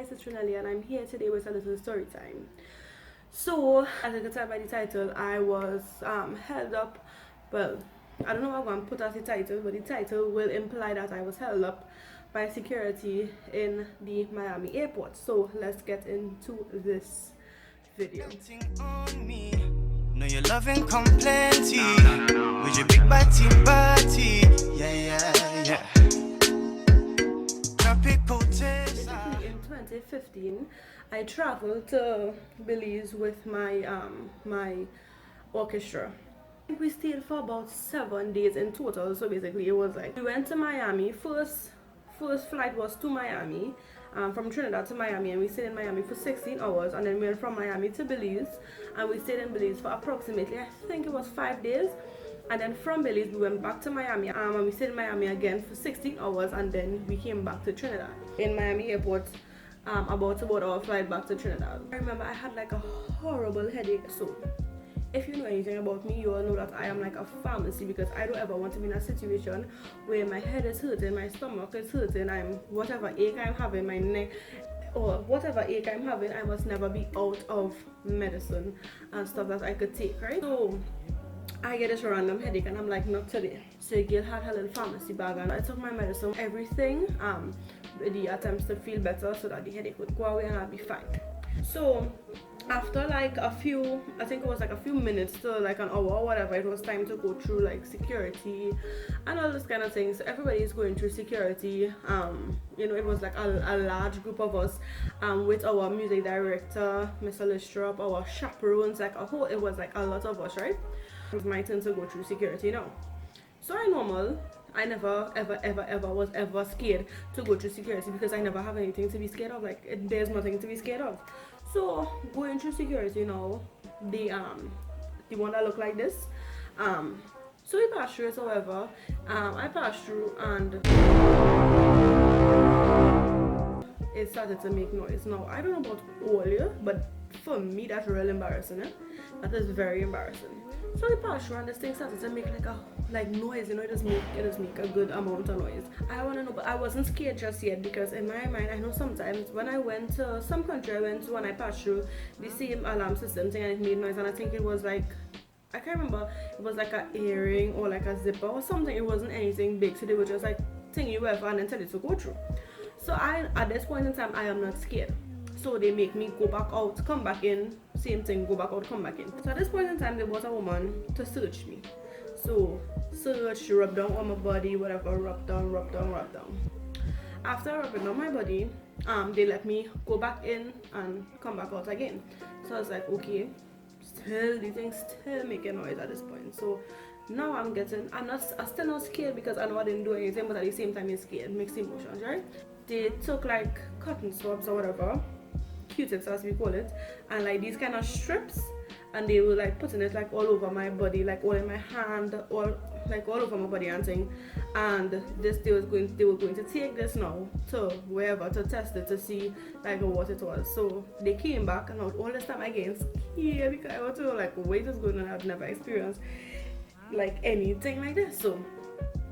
guys, it's Raenelle-Lee and I'm here today with a little story time. So, as you can tell by the title, I was held up. Well, I don't know what I'm going to put as the title, but the title will imply that I was held up by security in the Miami airport. So, let's get into this video. No, you're loving come plenty with your big body, yeah. Basically, in 2015, I traveled to Belize with my my orchestra. I think we stayed for about 7 days in total. So basically, it was like we went to Miami. First flight was to Miami. From Trinidad to Miami, and we stayed in Miami for 16 hours, and then we went from Miami to Belize, and we stayed in Belize for approximately, I think it was 5 days, and then from Belize we went back to Miami, and we stayed in Miami again for 16 hours, and then we came back to Trinidad. In Miami airport, about to board our flight back to Trinidad. I remember I had like a horrible headache. So if you know anything about me, you all know that I am like a pharmacy, because I don't ever want to be in a situation where my head is hurting, my stomach is hurting, whatever ache I'm having, my neck or whatever ache I'm having, I must never be out of medicine and stuff that I could take, right? So I get this random headache and I'm like, not today. So Gail had her little pharmacy bag and I took my medicine, everything, the attempts to feel better so that the headache would go away and I'd be fine. So after like a few, I think it was like a few minutes to like an hour or whatever, it was time to go through like security and all this kind of things. So everybody is going through security. You know, it was like a large group of us with our music director, Mr. Listrop, our chaperones, like a whole, it was like a lot of us, right? It was my turn to go through security now. So I never ever was ever scared to go through security, because I never have anything to be scared of. Like there's nothing to be scared of. So going through security now, the one that looked like this, so we passed through it. However, I passed through and it started to make noise. Now I don't know about all you, but for me that's real embarrassing. That is very embarrassing. So we passed through and this thing started to make like noise, you know, it does make a good amount of noise. I want to know, but I wasn't scared just yet, because in my mind I know sometimes when I went to some country I went to, when I passed through the same alarm system thing and it made noise, and I think it was like, I can't remember, it was like an earring or like a zipper or something. It wasn't anything big, so they were just like thing you ever and then tell it to go through. So at this point in time I am not scared. So they make me go back out, come back in, same thing, go back out, come back in. So at this point in time, they brought a woman to search me. So search, rub down on my body, whatever, rub down. After rubbing down my body, they let me go back in and come back out again. So I was like, okay, the thing's still making noise at this point. So now I'm still not scared, because I know I didn't do anything, but at the same time you're scared, mixed emotions, right? They took like cotton swabs or whatever, Q-tips as we call it, and like these kind of strips, and they were like putting it like all over my body, like all in my hand, or like all over my body and thing. And they were going to take this now to wherever to test it to see like what it was. So they came back, and all this time I get scared, because I was like, wait, is going on. I've never experienced like anything like this. So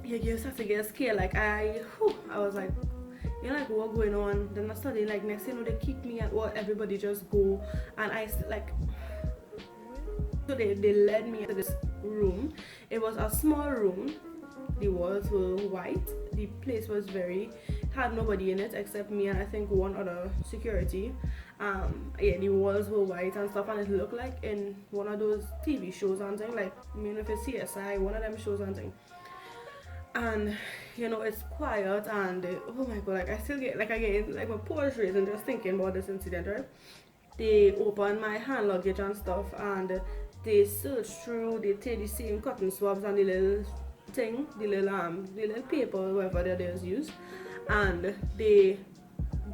you start to get scared. Like I was like, you know, like what going on. Then I started like, next thing you know, they kick me and everybody just go, and I like, so they led me to this room. It was a small room. The walls were white. The place was had nobody in it except me and I think one other security. Yeah, the walls were white and stuff, and it looked like in one of those TV shows and thing, like, I mean, if it's CSI, one of them shows and thing. And you know, it's quiet, and oh my god, like I still get like, again, like my pores raising just thinking about this incident, right? They opened my hand luggage and stuff, and they searched through, they take the same cotton swabs and the little thing, the little paper, whatever they just used, and they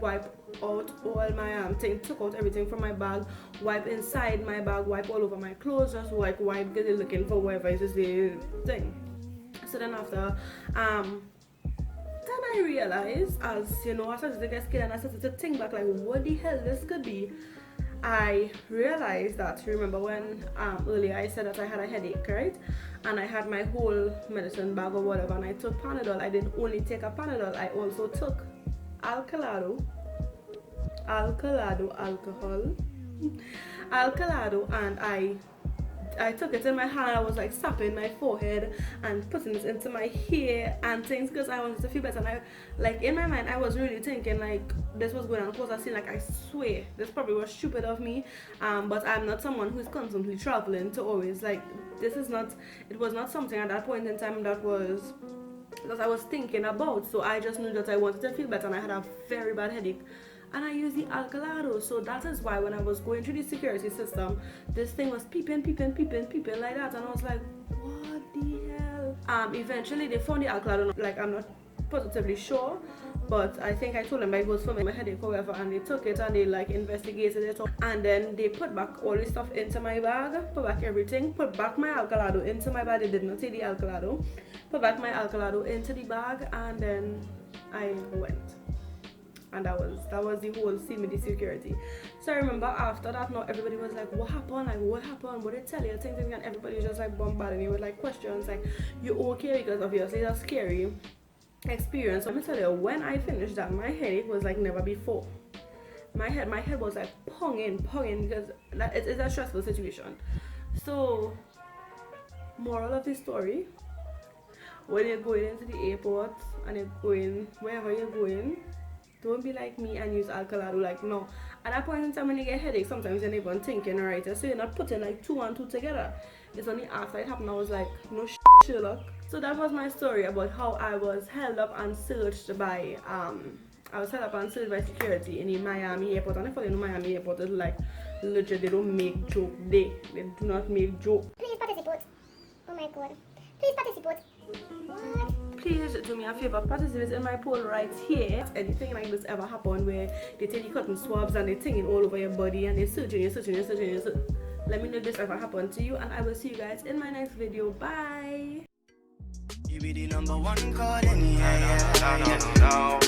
wiped out all my thing, took out everything from my bag, wipe inside my bag, wipe all over my clothes, just wipe because they're looking for whatever is the thing. So then after, then I realized, as you know, I started to get scared and I started to think back, like, what the hell this could be. I realized that, remember when earlier I said that I had a headache, right? And I had my whole medicine bag or whatever, and I took Panadol. I didn't only take a Panadol, I also took Alcalado, Alcalado alcohol. Alcalado, and I took it in my hand. I was like sapping my forehead and putting it into my hair and things because I wanted to feel better. And I, like, in my mind, I was really thinking like this was going on. Cause I seen, like, I swear this probably was stupid of me. But I'm not someone who's constantly traveling to always, like, this is not. It was not something at that point in time that was that I was thinking about. So I just knew that I wanted to feel better, and I had a very bad headache. And I used the Alcalado, so that is why when I was going through the security system, this thing was peeping like that, and I was like, what the hell? Eventually they found the Alcalado, like, I'm not positively sure, but I think I told them it was for my headache or whatever, and they took it and they, like, investigated it, and then they put back all the stuff into my bag, put back everything, put back my Alcalado into my bag. They did not take the Alcalado, put back my Alcalado into the bag, and then I went. And that was the whole scene with the security. So I remember after that, now everybody was like, what happened? Like, what happened? What did they tell you? Things, and everybody was just like bombarding me with like questions like, you okay? Because obviously it's a scary experience. So let me tell you, when I finished that, my headache was like never before. My head was like ponging because it is a stressful situation. So moral of the story, when you're going into the airport and you're going wherever you're going, don't be like me and use Alcalado. Like, no. At that point in time when you get headache, sometimes you're not even thinking, right? So you're not putting like 2 and 2 together. It's only after it happened I was like, no Sherlock. So that was my story about how I was held up and searched by security in the Miami airport. And if you know Miami airport, it's like legit, they don't make joke. They do not make joke. Please participate. Oh my god. Please participate. What? Please do me a favor, participate in my poll right here. Anything like this ever happened where they take the cotton swabs and they take it all over your body and they searching you. Let me know if this ever happened to you, and I will see you guys in my next video. Bye. You be the number one calling, yeah.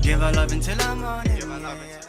Give her love until I'm on it.